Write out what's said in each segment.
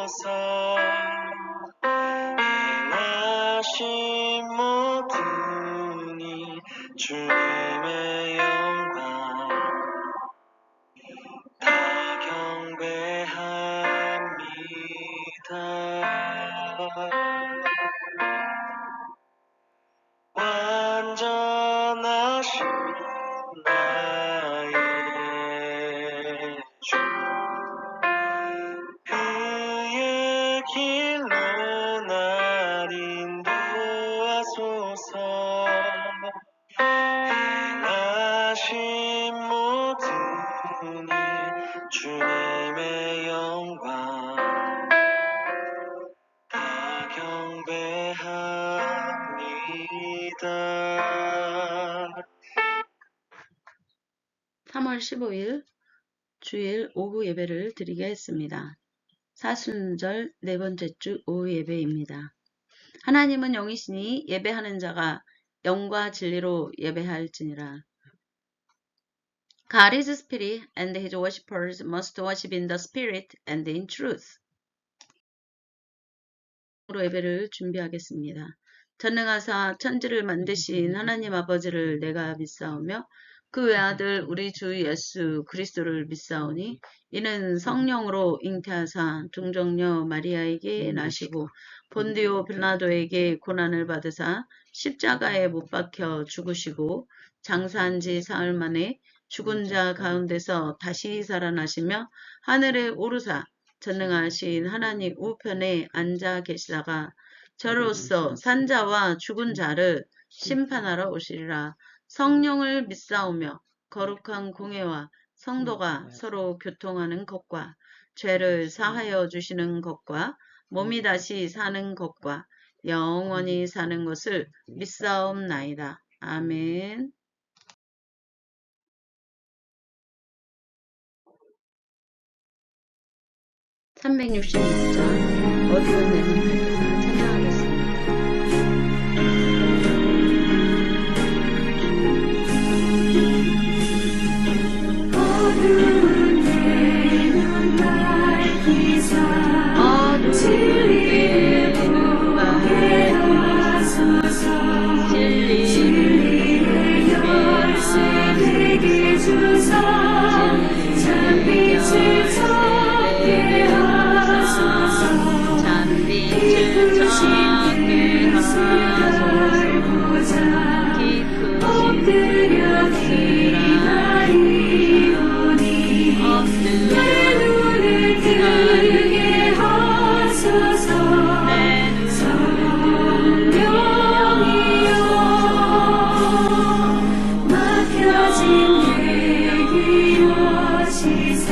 하소서. 행하신 모든 일 주님의 영광 다 경배합니다. 완전하신 나의 주 그의 길로 날 인도하소서. 행하신 모든 일 주님의 영광 다 경배합니다. 3월 15일 주일 오후 예배를 드리겠습니다. 사순절 네 번째 주 오후 예배입니다. 하나님은 영이시니 예배하는 자가 영과 진리로 예배할지니라. God is spirit, and his worshippers must worship in the spirit and in truth. 으로 예배를 준비하겠습니다. 전능하사 천지를 만드신 하나님 아버지를 내가 믿사오며 그 외아들 우리 주 예수 그리스도를 믿사오니 이는 성령으로 잉태하사 중정녀 마리아에게 나시고 본디오 빌라도에게 고난을 받으사 십자가에 못 박혀 죽으시고 장사한 지 사흘 만에 죽은 자 가운데서 다시 살아나시며 하늘에 오르사 전능하신 하나님 우편에 앉아 계시다가 저로서 산자와 죽은 자를 심판하러 오시리라. 성령을 믿사오며 거룩한 공회와 성도가 서로 교통하는 것과 죄를 사하여 주시는 것과 몸이 다시 사는 것과 영원히 사는 것을 믿사옵나이다. 아멘. (366장) 어두운 내는 밝혀서 찬양하겠습니다. 어두운 내눈 밝히사 진리를 보게 하소서. 진리의 열쇠 되게 주사 참빛을 찾게 하소서. 깊으신 뜻을 알고자 엎드려 기다리오니 내 눈을 뜨게 하소서. 성령이여 막혀진 내귀 여시사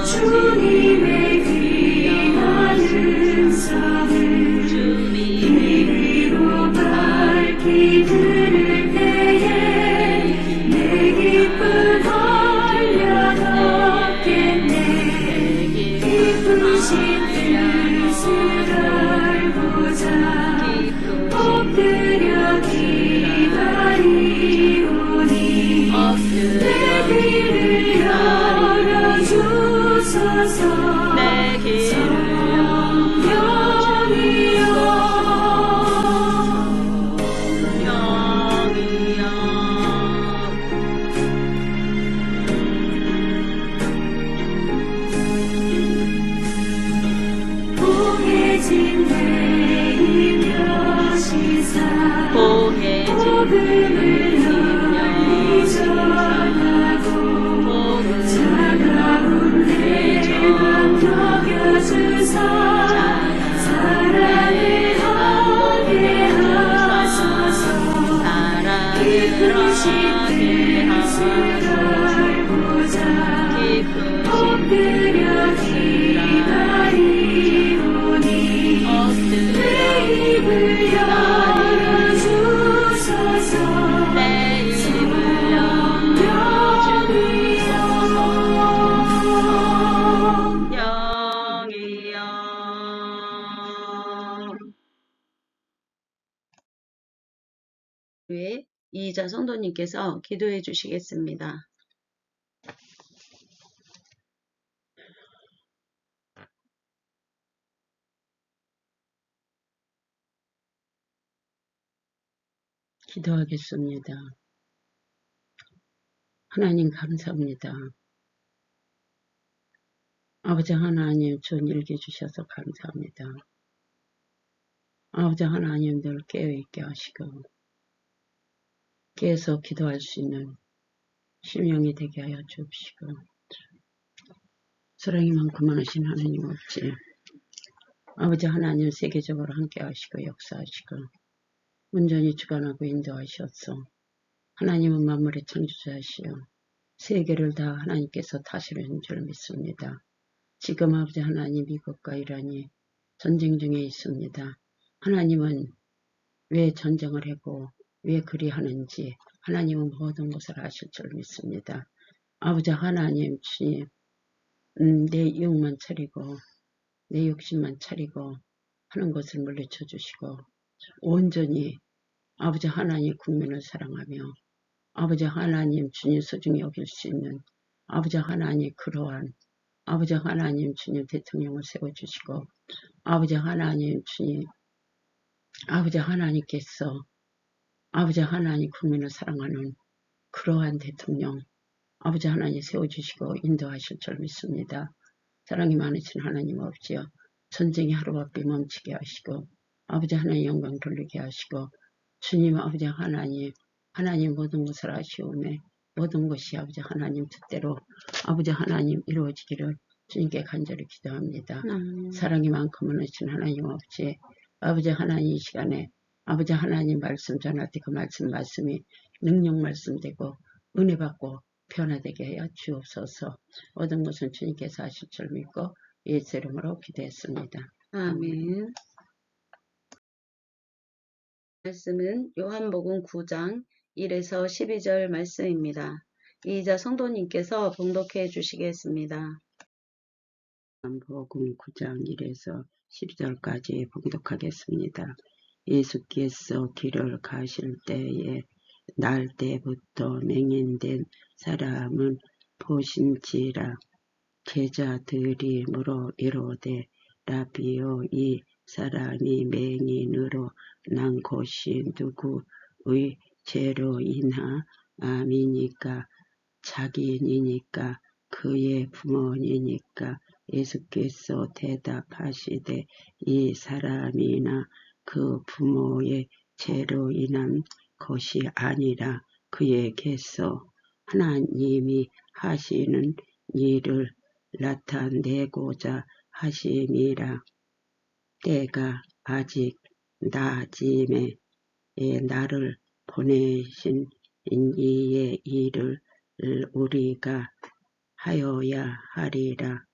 주님의 귀한 음성을 이리로 밝히 들을 때에 내 기쁨 한량 없겠네. 깊으신 뜻을 알고자 엎드려 기다리오니 내 귀를 열어주소서. 보혜진 내 입 여시사 복음을 널리 전하고 차가운 내 맘 녹여주사 사랑을 하게 하소서. 깊으신 뜻을 알고자 엎드려 기다리오니 내 입을 열어주소서. 영이여 위에 이희자 성도님께서 기도해 주시겠습니다. 기도하겠습니다. 하나님 감사합니다. 아버지 하나님 전 일게 주셔서 감사합니다. 아버지 하나님 늘 깨어있게 하시고 깨어서 기도할 수 있는 심령이 되게 하여 주옵시고 사랑이 많고 많으신 하나님 없지. 아버지 하나님 세계적으로 함께 하시고 역사하시고 온전히 주관하고 인도하셔서 하나님은 만물의 창조자시여 세계를 다 하나님께서 다스리는 줄 믿습니다. 지금 아버지 하나님 미국과 이란이 전쟁 중에 있습니다. 하나님은 왜 전쟁을 하고 왜 그리하는지 하나님은 모든 것을 아실 줄 믿습니다. 아버지 하나님 주님 내 이용만 차리고 내 욕심만 차리고 하는 것을 물리쳐 주시고 온전히 아버지 하나님 국민을 사랑하며 아버지 하나님 주님 소중히 여길 수 있는 아버지 하나님 그러한 아버지 하나님 주님 대통령을 세워주시고 아버지 하나님 주님 아버지 하나님께서 아버지 하나님 국민을 사랑하는 그러한 대통령 아버지 하나님 세워주시고 인도하실 줄 믿습니다. 사랑이 많으신 하나님 없지요. 전쟁이 하루밖에 멈추게 하시고 아버지 하나님 영광 돌리게 하시고 주님 아버지 하나님 모든 것을 아시오매 모든 것이 아버지 하나님 뜻대로 아버지 하나님 이루어지기를 주님께 간절히 기도합니다. 사랑이 많고 많으신 하나님 없지 아버지 하나님 이 시간에 아버지 하나님 말씀 전할 때 그 말씀이 능력 말씀되고 은혜 받고 변화되게 하여 주옵소서. 모든 것은 주님께서 하실 줄 믿고 예수 이름으로 기도했습니다. 아멘. 말씀은 요한복음 9장 1에서 12절 말씀입니다. 이자 성도님께서 봉독해 주시겠습니다. 요한복음 9장 1에서 12절까지 봉독하겠습니다. 예수께서 길을 가실 때에 날 때부터 맹인된 사람은 보신지라. 제자들이 물어 이르되 라비여 이 사람이 맹인으로 난 것이 누구의 죄로 인함이니까 자기니까 그의 부모니까. 예수께서 대답하시되 이 사람이나 그 부모의 죄로 인한 것이 아니라 그에게서 하나님이 하시는 일을 나타내고자 하심이라. 때가 아직 낮음에 나를 보내신 이의 일을 우리가 하여야 하리라.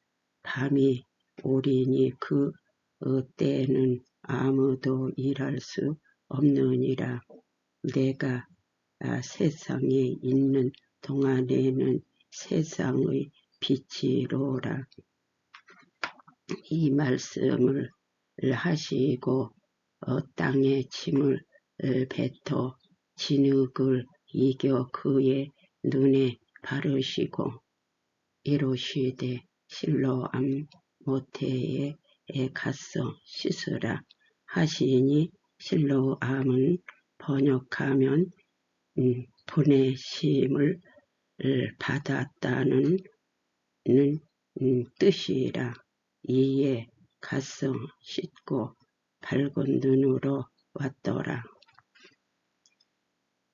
밤이 오리니 그 때는 아무도 일할 수 없느니라. 내가 세상에 있는 동안에는 세상의 빛이로라. 이 말씀을 하시고 땅에 침을 뱉어 진흙을 이겨 그의 눈에 바르시고 이르시되 실로암 모태에 가서 씻으라 하시니 실로암은 번역하면 보내심을 받았다는 뜻이라. 이에 가서 씻고 밝은 눈으로 왔더라.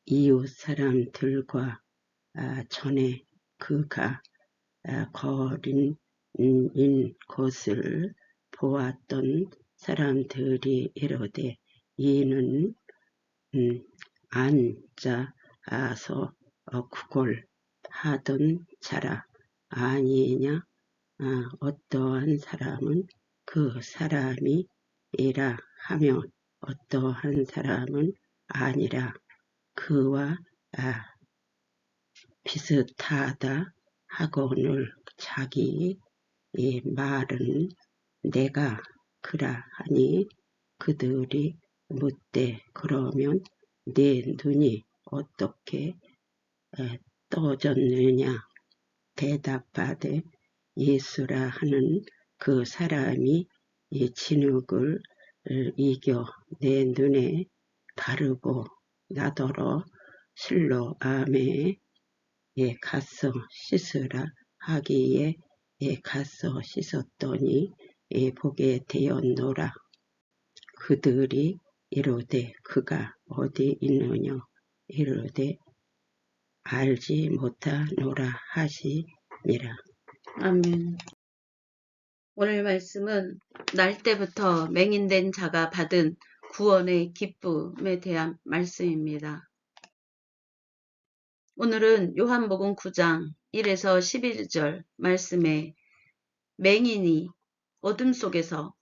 이웃 사람들과 전에 그가 거린 것을 보았던 사람들이 이르되 이는 앉아서 구걸하던 자라 아니냐. 어떠한 사람은 그 사람이라 하며 어떠한 사람은 아니라 그와 비슷하다 하거늘 자기 말은 내가 그라 하니 그들이 묻되 그러면 네 눈이 어떻게 떠졌느냐. 대답하되 예수라 하는 그 사람이 이 진흙을 이겨 내 눈에 바르고 나더러 실로 암에 가서 씻으라 하기에 가서 씻었더니 보게 되었노라. 그들이 이르되 그가 어디 있느냐 이르되 알지 못하노라 하시니라. 아멘. 오늘 말씀은 날 때부터 맹인된 자가 받은 구원의 기쁨에 대한 말씀입니다. 오늘은 요한복음 9장 1에서 11절 말씀에 맹인이 어둠 속에서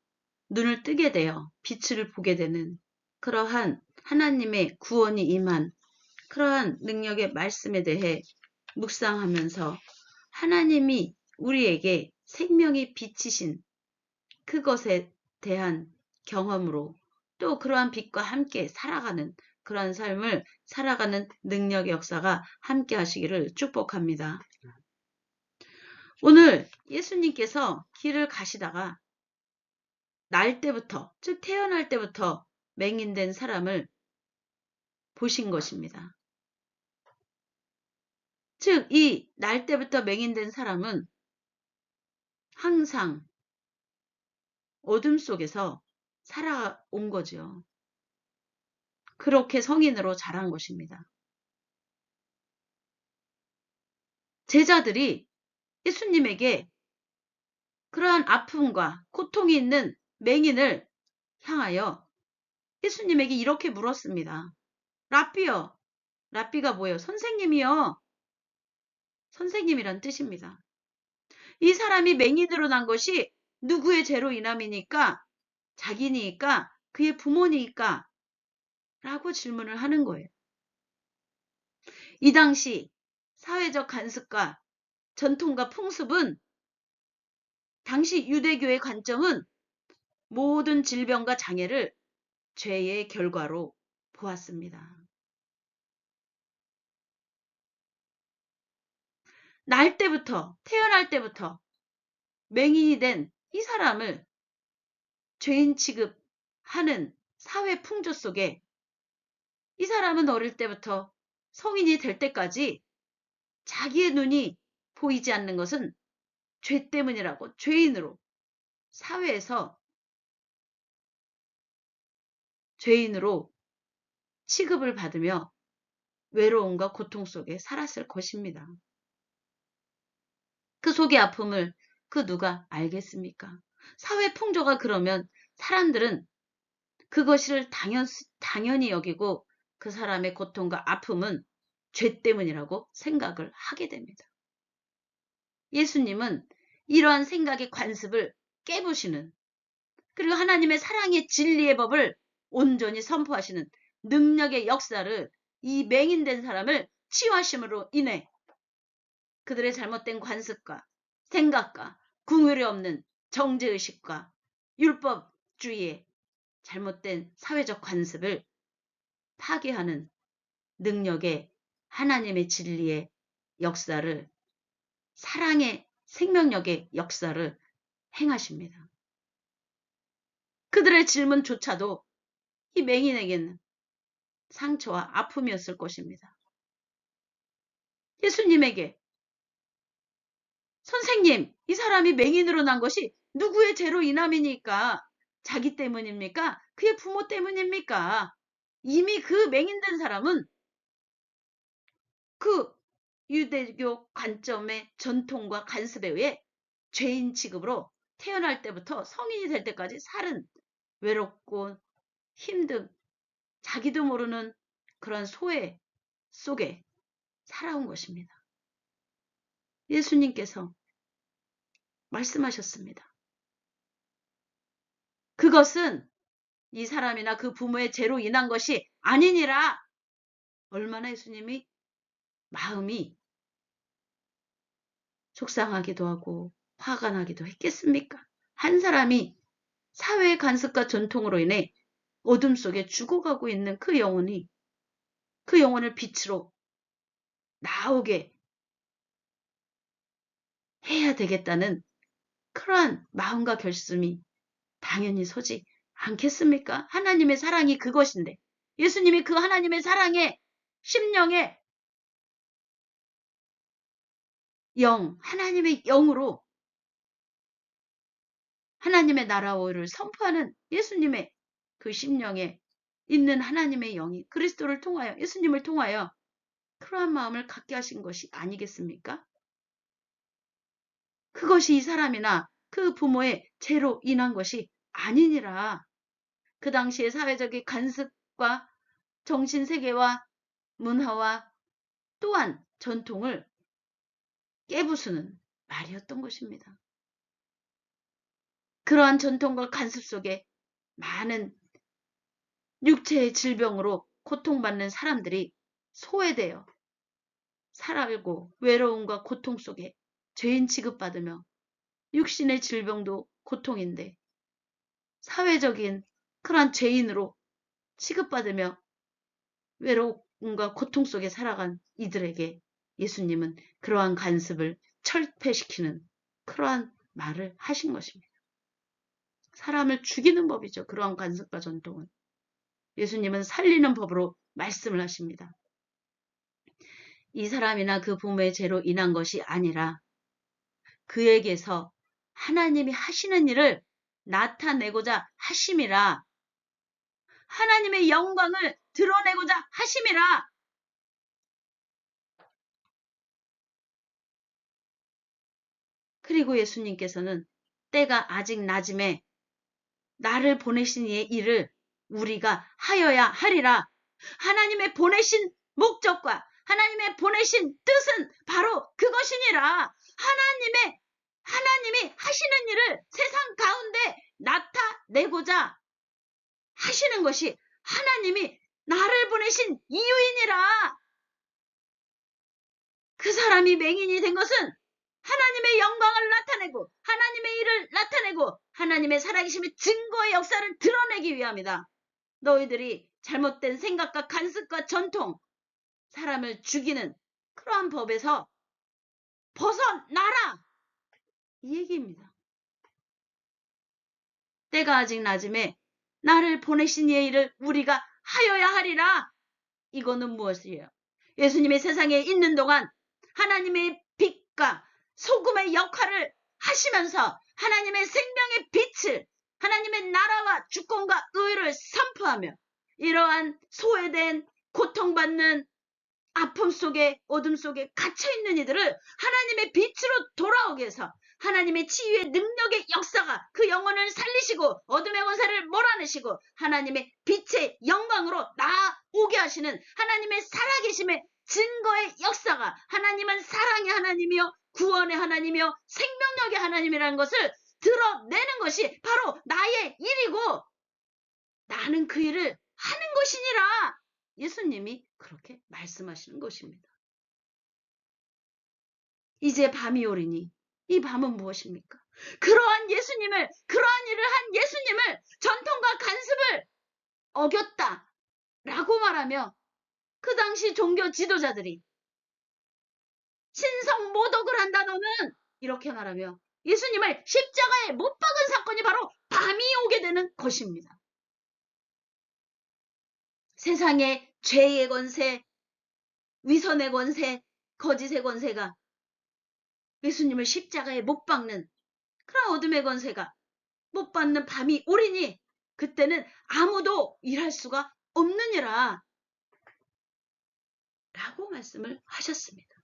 눈을 뜨게 되어 빛을 보게 되는 그러한 하나님의 구원이 임한 그러한 능력의 말씀에 대해 묵상하면서 하나님이 우리에게 생명의 빛이신 그것에 대한 경험으로 또 그러한 빛과 함께 살아가는 그러한 삶을 살아가는 능력의 역사가 함께 하시기를 축복합니다. 오늘 예수님께서 길을 가시다가 날 때부터, 즉 태어날 때부터 맹인된 사람을 보신 것입니다. 즉, 이 날 때부터 맹인된 사람은 항상 어둠 속에서 살아온 거죠. 그렇게 성인으로 자란 것입니다. 제자들이 예수님에게 그러한 아픔과 고통이 있는 맹인을 향하여 예수님에게 이렇게 물었습니다. 랍비요. 랍비가 뭐예요? 선생님이요. 선생님이란 뜻입니다. 이 사람이 맹인으로 난 것이 누구의 죄로 인함이니까? 자기니까? 그의 부모니까? 라고 질문을 하는 거예요. 이 당시 사회적 관습과 전통과 풍습은 당시 유대교의 관점은 모든 질병과 장애를 죄의 결과로 보았습니다. 날 때부터, 태어날 때부터 맹인이 된 이 사람을 죄인 취급하는 사회 풍조 속에 이 사람은 어릴 때부터 성인이 될 때까지 자기의 눈이 보이지 않는 것은 죄 때문이라고 죄인으로 사회에서 죄인으로 취급을 받으며 외로움과 고통 속에 살았을 것입니다. 그 속의 아픔을 그 누가 알겠습니까? 사회 풍조가 그러면 사람들은 그것을 당연히 여기고 그 사람의 고통과 아픔은 죄 때문이라고 생각을 하게 됩니다. 예수님은 이러한 생각의 관습을 깨부시는 그리고 하나님의 사랑의 진리의 법을 온전히 선포하시는 능력의 역사를 이 맹인된 사람을 치유하심으로 인해 그들의 잘못된 관습과 생각과 긍휼이 없는 정죄의식과 율법주의의 잘못된 사회적 관습을 파괴하는 능력의 하나님의 진리의 역사를 사랑의 생명력의 역사를 행하십니다. 그들의 질문조차도 이 맹인에게는 상처와 아픔이었을 것입니다. 예수님에게 선생님, 이 사람이 맹인으로 난 것이 누구의 죄로 인함이니까? 자기 때문입니까? 그의 부모 때문입니까? 이미 그 맹인된 사람은 그 유대교 관점의 전통과 관습에 의해 죄인 취급으로 태어날 때부터 성인이 될 때까지 살은 외롭고 힘든 자기도 모르는 그런 소외 속에 살아온 것입니다. 예수님께서 말씀하셨습니다. 그것은 이 사람이나 그 부모의 죄로 인한 것이 아니니라. 얼마나 예수님이 마음이 속상하기도 하고 화가 나기도 했겠습니까? 한 사람이 사회의 관습과 전통으로 인해 어둠 속에 죽어가고 있는 그 영혼이 그 영혼을 빛으로 나오게 해야 되겠다는 그러한 마음과 결심이 당연히 서지 않겠습니까? 하나님의 사랑이 그것인데 예수님이 그 하나님의 사랑의 심령의 영, 하나님의 영으로 하나님의 나라를 선포하는 예수님의 그 심령에 있는 하나님의 영이 그리스도를 통하여, 예수님을 통하여 그러한 마음을 갖게 하신 것이 아니겠습니까? 그것이 이 사람이나 그 부모의 죄로 인한 것이 아니니라. 그 당시의 사회적인 관습과 정신세계와 문화와 또한 전통을 깨부수는 말이었던 것입니다. 그러한 전통과 관습 속에 많은 육체의 질병으로 고통받는 사람들이 소외되어 살아가고 외로움과 고통 속에 죄인 취급받으며 육신의 질병도 고통인데 사회적인 그러한 죄인으로 취급받으며 외로움과 고통 속에 살아간 이들에게 예수님은 그러한 관습을 철폐시키는 그러한 말을 하신 것입니다. 사람을 죽이는 법이죠. 그러한 관습과 전통은. 예수님은 살리는 법으로 말씀을 하십니다. 이 사람이나 그 부모의 죄로 인한 것이 아니라 그에게서 하나님이 하시는 일을 나타내고자 하심이라. 하나님의 영광을 드러내고자 하심이라. 그리고 예수님께서는 때가 아직 낮음에 나를 보내신 이의 일을 우리가 하여야 하리라. 하나님의 보내신 목적과 하나님의 보내신 뜻은 바로 그것이니라. 하나님이 하시는 일을 세상 가운데 나타내고자 하시는 것이 하나님이 나를 보내신 이유이니라. 그 사람이 맹인이 된 것은 하나님의 영광을 나타내고 하나님의 일을 나타내고 하나님의 살아계심의 증거의 역사를 드러내기 위함이다. 너희들이 잘못된 생각과 간습과 전통, 사람을 죽이는 그러한 법에서 벗어나라. 이 얘기입니다. 때가 아직 낮음에 나를 보내신 이의 일을 우리가 하여야 하리라. 이거는 무엇이에요? 예수님이 세상에 있는 동안 하나님의 빛과 소금의 역할을 하시면서 하나님의 생명의 빛을, 하나님의 나라와 주권과 의를 선포하며 이러한 소외된 고통받는 아픔 속에 어둠 속에 갇혀있는 이들을 하나님의 빛으로 돌아오게 해서 하나님의 치유의 능력의 역사가 그 영혼을 살리시고 어둠의 권세를 몰아내시고 하나님의 빛의 영광으로 나오게 하시는 하나님의 살아계심의 증거의 역사가, 하나님은 사랑의 하나님이요 구원의 하나님이요 생명력의 하나님이라는 것을 드러내는 것이 바로 나의 일이고 나는 그 일을 하는 것이니라. 예수님이 그렇게 말씀하시는 것입니다. 이제 밤이 오리니 이 밤은 무엇입니까? 그러한 예수님을, 그러한 일을 한 예수님을 전통과 관습을 어겼다라고 말하며 그 당시 종교 지도자들이 신성 모독을 한다 너는, 이렇게 말하며 예수님을 십자가에 못 박은 사건이 바로 밤이 오게 되는 것입니다. 세상의 죄의 권세, 위선의 권세, 거짓의 권세가 예수님을 십자가에 못 박는 그런 어둠의 권세가 못 받는 밤이 오리니 그때는 아무도 일할 수가 없느니라 라고 말씀을 하셨습니다.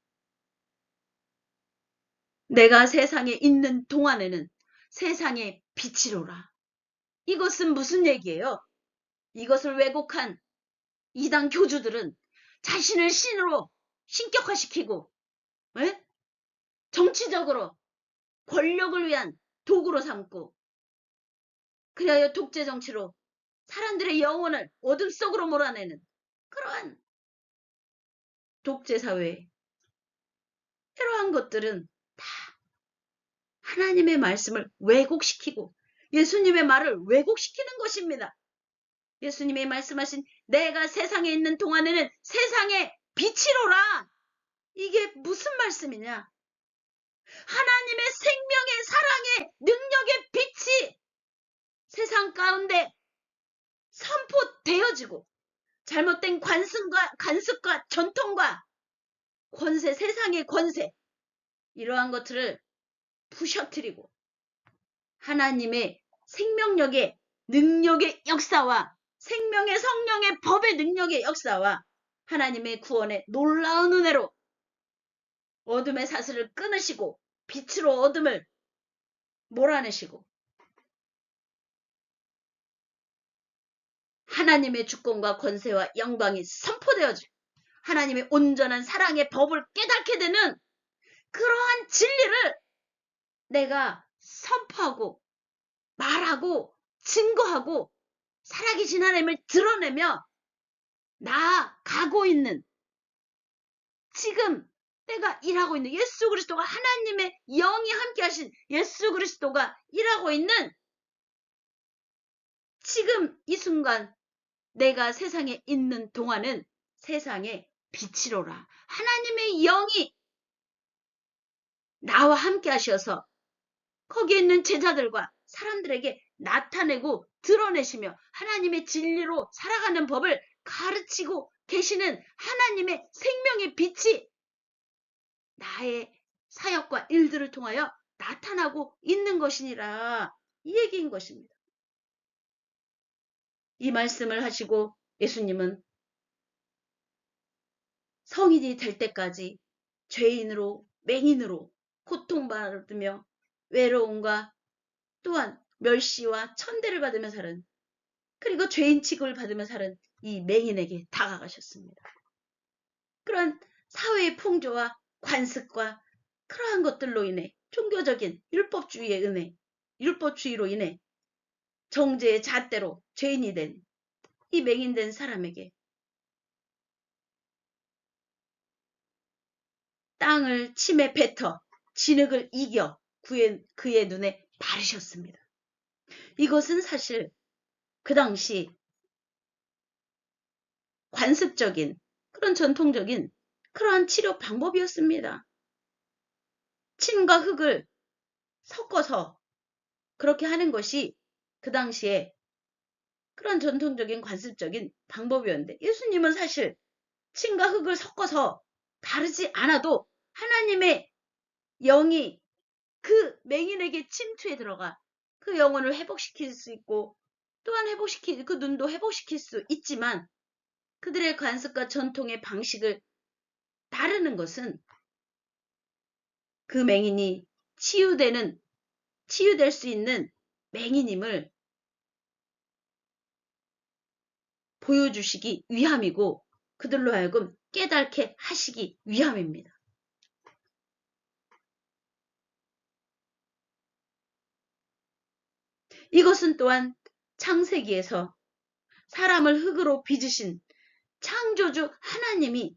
내가 세상에 있는 동안에는 세상의 빛이로라. 이것은 무슨 얘기예요? 이것을 왜곡한 이단 교주들은 자신을 신으로 신격화시키고 정치적으로 권력을 위한 도구로 삼고 그리하여 독재 정치로 사람들의 영혼을 어둠 속으로 몰아내는 그러한 독재 사회에 이러한 것들은 다 하나님의 말씀을 왜곡시키고 예수님의 말을 왜곡시키는 것입니다. 예수님이 말씀하신 내가 세상에 있는 동안에는 세상의 빛이로라. 이게 무슨 말씀이냐? 하나님의 생명의 사랑의 능력의 빛이 세상 가운데 선포되어지고 잘못된 관습과 전통과 권세, 세상의 권세, 이러한 것들을 부셔뜨리고 하나님의 생명력의 능력의 역사와 생명의 성령의 법의 능력의 역사와 하나님의 구원의 놀라운 은혜로 어둠의 사슬을 끊으시고 빛으로 어둠을 몰아내시고 하나님의 주권과 권세와 영광이 선포되어지고 하나님의 온전한 사랑의 법을 깨닫게 되는 그러한 진리를 내가 선포하고 말하고 증거하고 살아계신 하나님을 드러내며 나아가고 있는 지금 내가 일하고 있는 예수 그리스도가 하나님의 영이 함께 하신 예수 그리스도가 일하고 있는 지금 이 순간 내가 세상에 있는 동안은 세상의 빛이로라. 하나님의 영이 나와 함께 하셔서 거기에 있는 제자들과 사람들에게 나타내고 드러내시며 하나님의 진리로 살아가는 법을 가르치고 계시는 하나님의 생명의 빛이 나의 사역과 일들을 통하여 나타나고 있는 것이니라. 이 얘기인 것입니다. 이 말씀을 하시고 예수님은 성인이 될 때까지 죄인으로 맹인으로 고통받으며 외로움과 또한 멸시와 천대를 받으며 사는 그리고 죄인 취급을 받으며 사는 이 맹인에게 다가가셨습니다. 그런 사회의 풍조와 관습과 그러한 것들로 인해 종교적인 율법주의의 은혜, 율법주의로 인해 정죄의 잣대로 죄인이 된 이 맹인된 사람에게 땅을 침에 뱉어 진흙을 이겨 그의 눈에 바르셨습니다. 이것은 사실 그 당시 관습적인 그런 전통적인 그러한 치료 방법이었습니다. 침과 흙을 섞어서 그렇게 하는 것이 그 당시에 그런 전통적인 관습적인 방법이었는데 예수님은 사실 침과 흙을 섞어서 바르지 않아도 하나님의 영이 그 맹인에게 침투해 들어가 그 영혼을 회복시킬 수 있고 또한 그 눈도 회복시킬 수 있지만 그들의 관습과 전통의 방식을 따르는 것은 그 맹인이 치유될 수 있는 맹인임을 보여주시기 위함이고 그들로 하여금 깨닫게 하시기 위함입니다. 이것은 또한 창세기에서 사람을 흙으로 빚으신 창조주 하나님이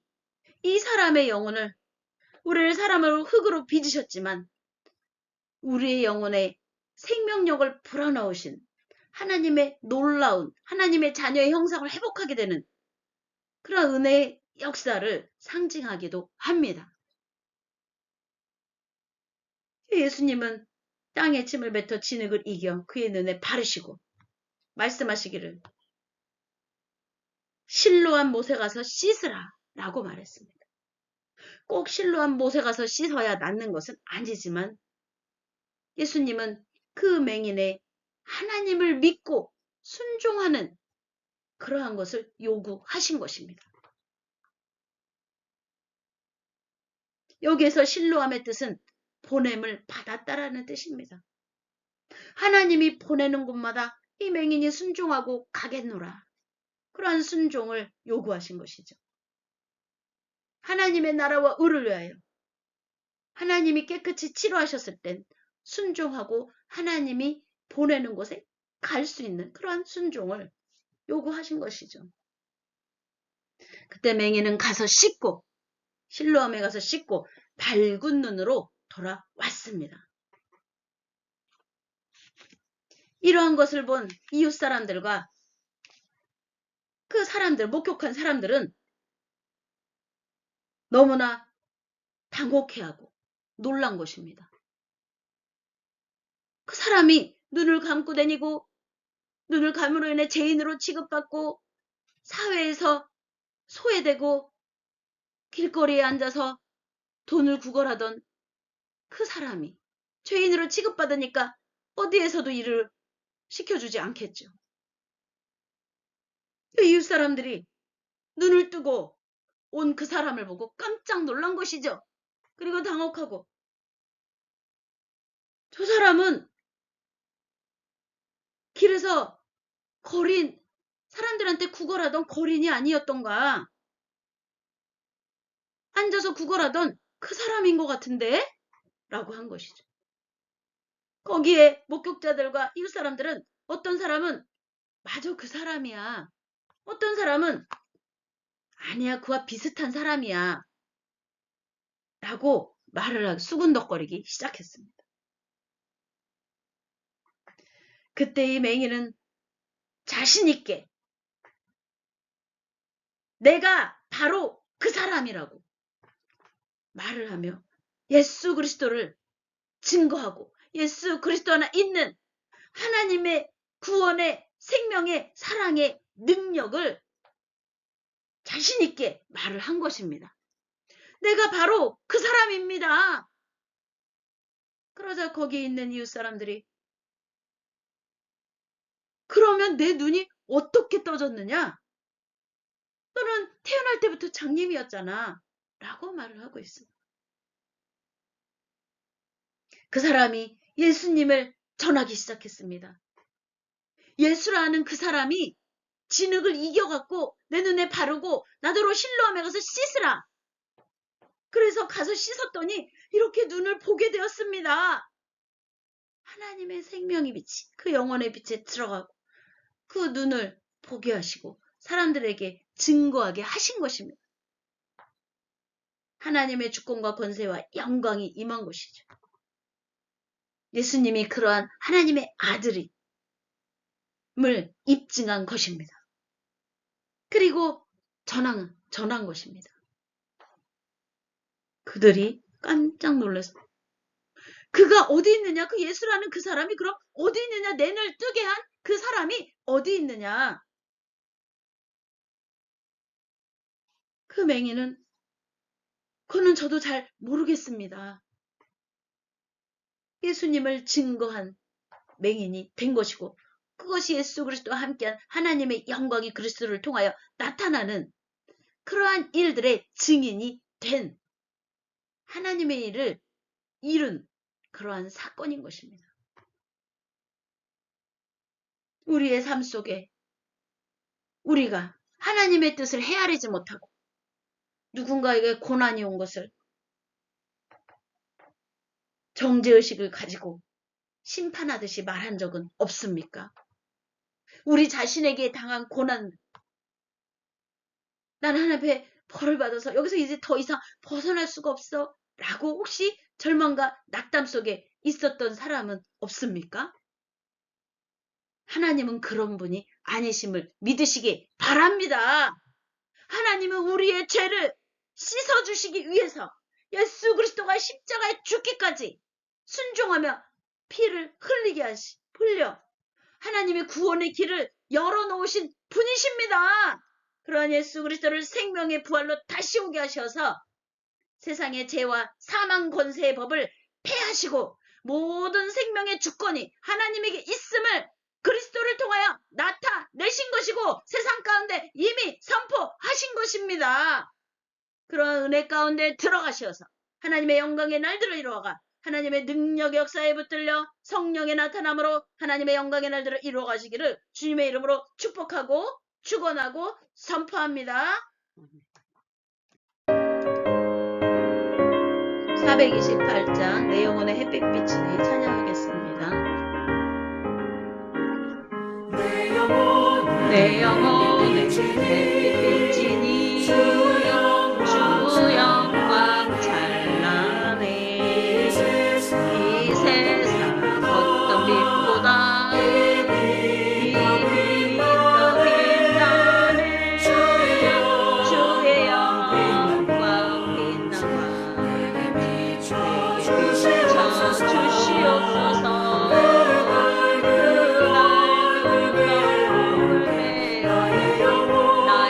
이 사람의 영혼을 우리를 사람으로 흙으로 빚으셨지만 우리의 영혼에 생명력을 불어넣으신 하나님의 놀라운 하나님의 자녀의 형상을 회복하게 되는 그런 은혜의 역사를 상징하기도 합니다. 예수님은 땅에 침을 뱉어 진흙을 이겨 그의 눈에 바르시고 말씀하시기를 실로한 못에 가서 씻으라 라고 말했습니다. 꼭 실로한 못에 가서 씻어야 낫는 것은 아니지만 예수님은 그 맹인의 하나님을 믿고 순종하는 그러한 것을 요구하신 것입니다. 여기에서 실로함의 뜻은 보냄을 받았다라는 뜻입니다. 하나님이 보내는 곳마다 이 맹인이 순종하고 가겠노라. 그러한 순종을 요구하신 것이죠. 하나님의 나라와 의를 위하여 하나님이 깨끗이 치료하셨을 땐 순종하고 하나님이 보내는 곳에 갈 수 있는 그러한 순종을 요구하신 것이죠. 그때 맹인은 가서 씻고 실로암에 가서 씻고 밝은 눈으로 돌아왔습니다. 이러한 것을 본 이웃 사람들과 그 사람들, 목격한 사람들은 너무나 당혹해하고 놀란 것입니다. 그 사람이 눈을 감고 다니고 눈을 감으로 인해 죄인으로 취급받고 사회에서 소외되고 길거리에 앉아서 돈을 구걸하던 그 사람이 죄인으로 취급받으니까 어디에서도 일을 시켜주지 않겠죠. 이웃 사람들이 눈을 뜨고 온 그 사람을 보고 깜짝 놀란 것이죠. 그리고 당혹하고, 저 사람은 길에서 사람들한테 구걸하던 거린이 아니었던가? 앉아서 구걸하던 그 사람인 것 같은데? 라고 한 것이죠. 거기에 목격자들과 이웃 사람들은 어떤 사람은 맞아 그 사람이야. 어떤 사람은 아니야 그와 비슷한 사람이야. 라고 말을 하고 수군덕거리기 시작했습니다. 그때 이 맹인은 자신 있게 내가 바로 그 사람이라고 말을 하며 예수 그리스도를 증거하고 예수 그리스도 하나 있는 하나님의 구원의 생명의 사랑의 능력을 자신 있게 말을 한 것입니다. 내가 바로 그 사람입니다. 그러자 거기 있는 이웃 사람들이 그러면 내 눈이 어떻게 떠졌느냐? 너는 태어날 때부터 장님이었잖아. 라고 말을 하고 있습니다. 그 사람이 예수님을 전하기 시작했습니다. 예수라는 그 사람이 진흙을 이겨갖고 내 눈에 바르고 나더러 실로암에 가서 씻으라. 그래서 가서 씻었더니 이렇게 눈을 보게 되었습니다. 하나님의 생명의 빛이 그 영혼의 빛에 들어가고 그 눈을 보게 하시고 사람들에게 증거하게 하신 것입니다. 하나님의 주권과 권세와 영광이 임한 것이죠. 예수님이 그러한 하나님의 아들임을 입증한 것입니다. 그리고 전한 것입니다. 그들이 깜짝 놀라서 그가 어디 있느냐? 그 예수라는 그 사람이 그럼 어디 있느냐? 내 눈을 뜨게 한 그 사람이 어디 있느냐? 그 맹인은 그는 저도 잘 모르겠습니다. 예수님을 증거한 맹인이 된 것이고 그것이 예수 그리스도와 함께한 하나님의 영광이 그리스도를 통하여 나타나는 그러한 일들의 증인이 된 하나님의 일을 이룬 그러한 사건인 것입니다. 우리의 삶 속에 우리가 하나님의 뜻을 헤아리지 못하고 누군가에게 고난이 온 것을 정죄의식을 가지고 심판하듯이 말한 적은 없습니까? 우리 자신에게 당한 고난, 나는 하나님 앞에 벌을 받아서 여기서 이제 더 이상 벗어날 수가 없어 라고 혹시 절망과 낙담 속에 있었던 사람은 없습니까? 하나님은 그런 분이 아니심을 믿으시기 바랍니다. 하나님은 우리의 죄를 씻어주시기 위해서 예수 그리스도가 십자가에 죽기까지 순종하며 피를 흘려 하나님의 구원의 길을 열어놓으신 분이십니다. 그러한 예수 그리스도를 생명의 부활로 다시 오게 하셔서 세상의 죄와 사망 권세의 법을 폐하시고 모든 생명의 주권이 하나님에게 있음을 그리스도를 통하여 나타내신 것이고 세상 가운데 이미 선포하신 것입니다. 그런 은혜 가운데 들어가셔서 하나님의 영광의 날들을 이루어가 하나님의 능력의 역사에 붙들려 성령의 나타남으로 하나님의 영광의 날들을 이루어가시기를 주님의 이름으로 축복하고 축원하고 선포합니다. 428장 내 영혼의 햇빛빛이니 찬양하겠습니다. 내 영혼의 햇빛빛이니 주 영광 찬란해. 이 세상 어떤 빛보다 이 빛 더 빛나네. 주의 영광 빛나와 내게 비춰주시옵소서. 나의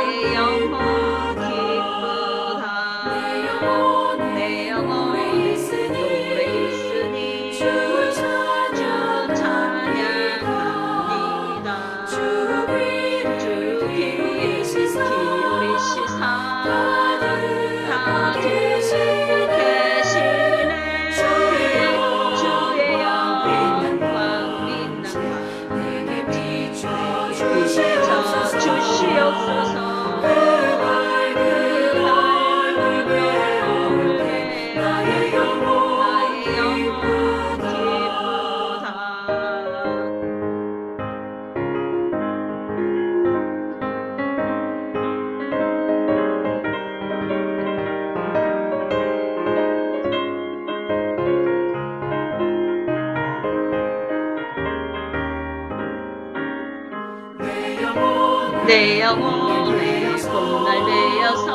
내 영혼에 봄날 되어서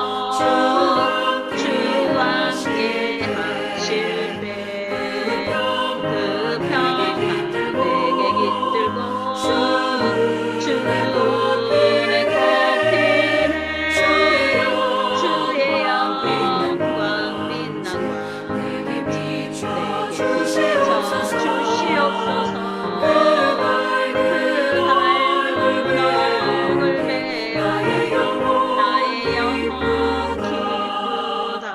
주와 함께 하실 때 그 평안 내게 깃들고 주의 꽃피네 주의 영광 빛나고 내게 비춰 주시옵소서. 그 밝은 얼굴 배워 나의 영혼 기쁘다.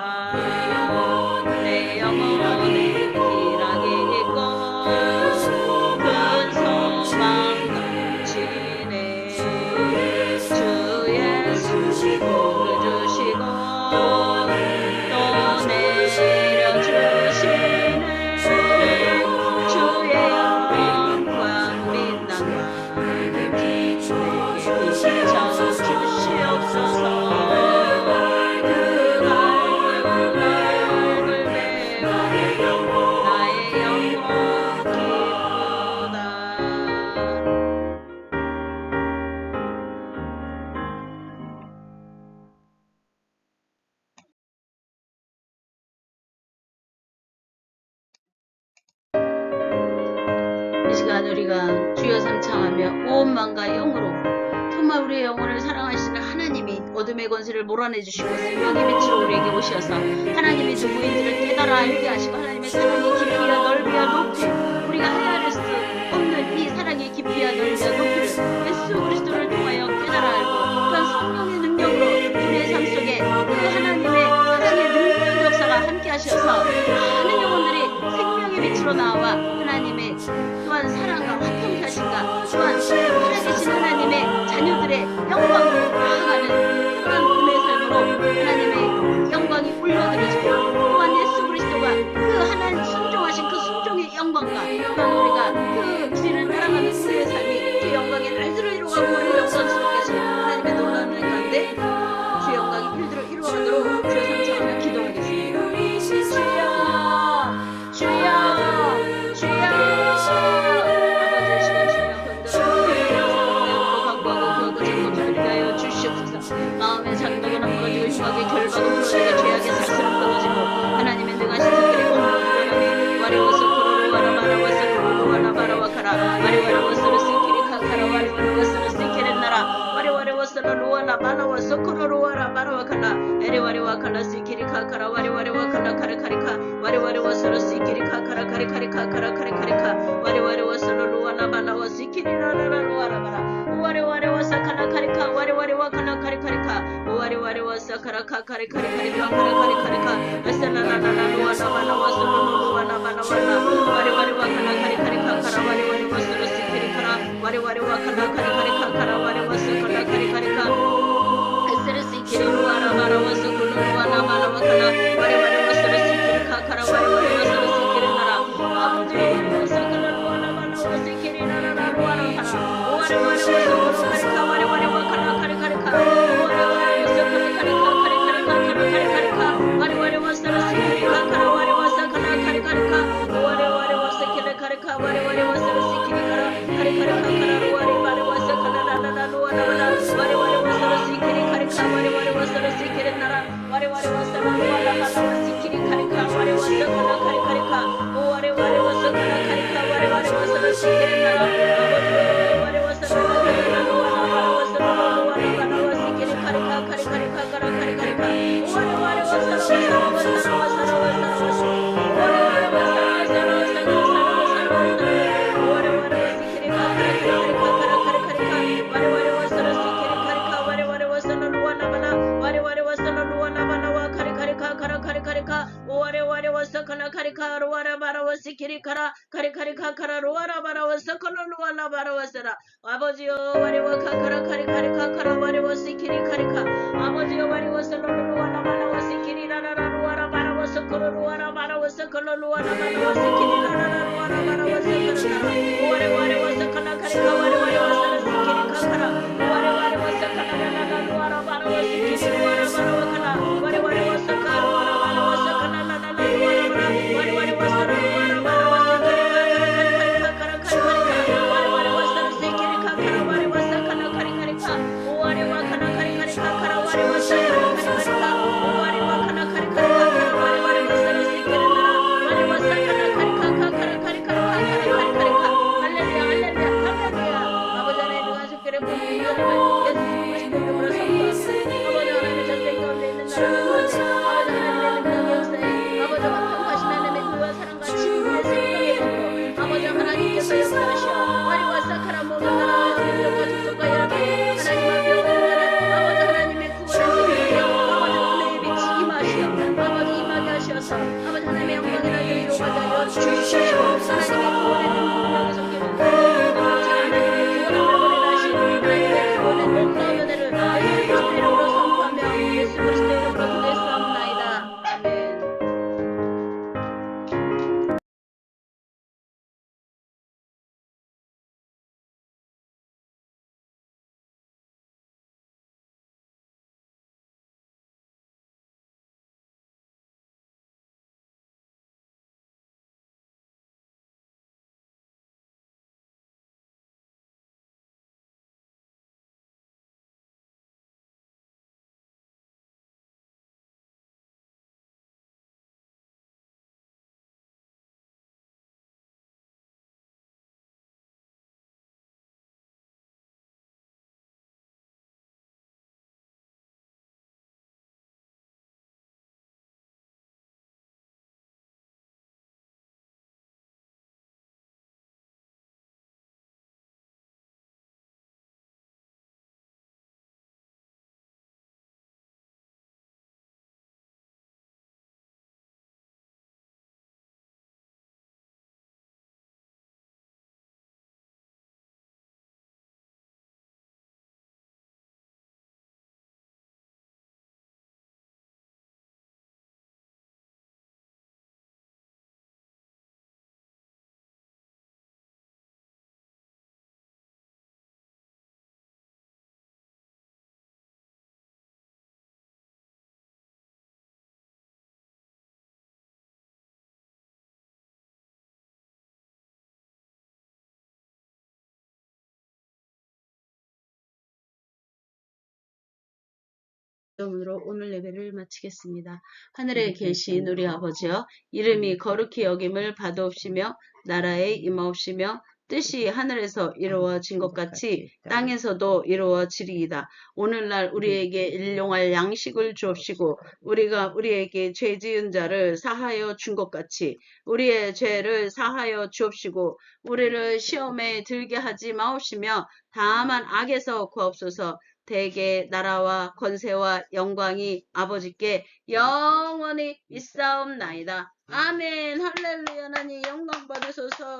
내 영혼에 희락이 있고 큰 소망 넘치네. 주 예수 복을 주시고 또 내려주시네. 주의 영광 빛난 왕에게 비춰 주시옵소서. 그 밝은 얼굴 배워 나의 영혼 기쁘다. 이 시간 우리가 주여 삼창하며 온 마음과 영으로 정말 우리의 영혼을 사랑하시는 하나님이 어둠의 권세를 몰아내주시고 생명의 빛으로 우리에게 오셔서 하나님이 누구인지를 깨달아 알게 하시고 하나님의 사랑의 깊이와 넓이와 높이 우리가 헤아릴 수 없는 이 사랑의 깊이와 넓이와 높이를 예수 그리스도를 통하여 깨달아 알고 또한 성령의 능력으로 우리의 삶 속에 그 하나님의 사랑의 능력 역사가 함께 하셔서 많은 영혼들이 생명의 빛으로 나와 하나님의 또한 사랑과 화평하신가 또한 살아계신 하나님의 자녀들의 영광으로 나아가는 그런 은혜의 삶으로 하나님의 영광이 올려드려지고 또한 예수 그리스도가 그 하나님 순종하신 그 순종의 영광과 또한 우리가 그 길을 따라가는 우리의 삶이 주 영광의 날들을 이루어가고 우리를 영광스럽게 하시는 하나님의 놀라운 은혜 가운데 주 영광의 길들을 이루어가도록 주여 삼창하며 기도하겠습니다. 주여 주여 아버지의 시간 주여 건강하고 구하고 장막하게 하여 주시옵소서. 마음의 장벽은 무너지고 흉악의 결박은 무너지고 죄악의 살수는 끊어지고 하나님의 능하신 손길이 온몸을 와리워서 코로로 와라바라와서 코로로 와라바라와카라 와리와리워서를 쓰기리 카카라 와리와리워서를 쓰기리 나라 와리와리워서를 로와라바라와서 코로로 와라바라와카라 에리와리와카라 쓰기리 카카라 와리와리와카라 카레카리카 와리와리워서를 쓰기리 카카라 카레카리카카라 카레카리카 와리와리워서를 로와라바라와 쓰기리 나라라 로와라바라 와리와리워서 카라카리카 와리와리와 카라카리카리카 와리와리워서 카라카카리카리카리카 카라카리카리카 아살라라라라 로와라바라와서 로와라바라와라 와리와리와 카라카리카리카 카라 와리와리워서를 쓰기리카라 와리와리와 카라카리카리카 카라 와리워서 카라카리카리카 에스를 쓰기리 로와라바라와서 로와라바라와 카라 와리와리워서를 쓰기리카 카라 와리와리워서를 쓰기리나라 아버지 와리워서 카라 로와라바라와 쓰기리나라라 로와라카라 아버지여 와리와 카카라 카리카리 카카라 와리와 시키리 카리카 아버지여 와리와 설로로와 라바라와 시키리 라라라와 라바라와 서코로와 라바라와 서콜로와 라바라와 시키리 라라라와 라바라와 서코로라 와리와리와 서카라 카리카 와리와리와 서라 시키리 카카라 와리와리와 서카라 라라라와 라바라와 시키리 와라바라와 카라 와리와리와 서카라 와라바라와 서카라 라라라와 라바라 와리와리와 서라 와라바라와 시키리 카카라 카리카리 카카라 와리와리와 서라 시키리 카카라 와리와 서카라 카리카리카 기도문으로 오늘 예배를 마치겠습니다. 하늘에 계신 우리 아버지여, 이름이 거룩히 여김을 받으옵시며 나라에 임하옵시며 뜻이 하늘에서 이루어진 것 같이 땅에서도 이루어지리이다. 오늘날 우리에게 일용할 양식을 주옵시고 우리가 우리에게 죄 지은 자를 사하여 준 것 같이 우리의 죄를 사하여 주옵시고 우리를 시험에 들게 하지 마옵시며 다만 악에서 구하옵소서. 대개 나라와 권세와 영광이 아버지께 영원히 있사옵나이다. 아멘. 할렐루야. 하나님 영광 받으소서.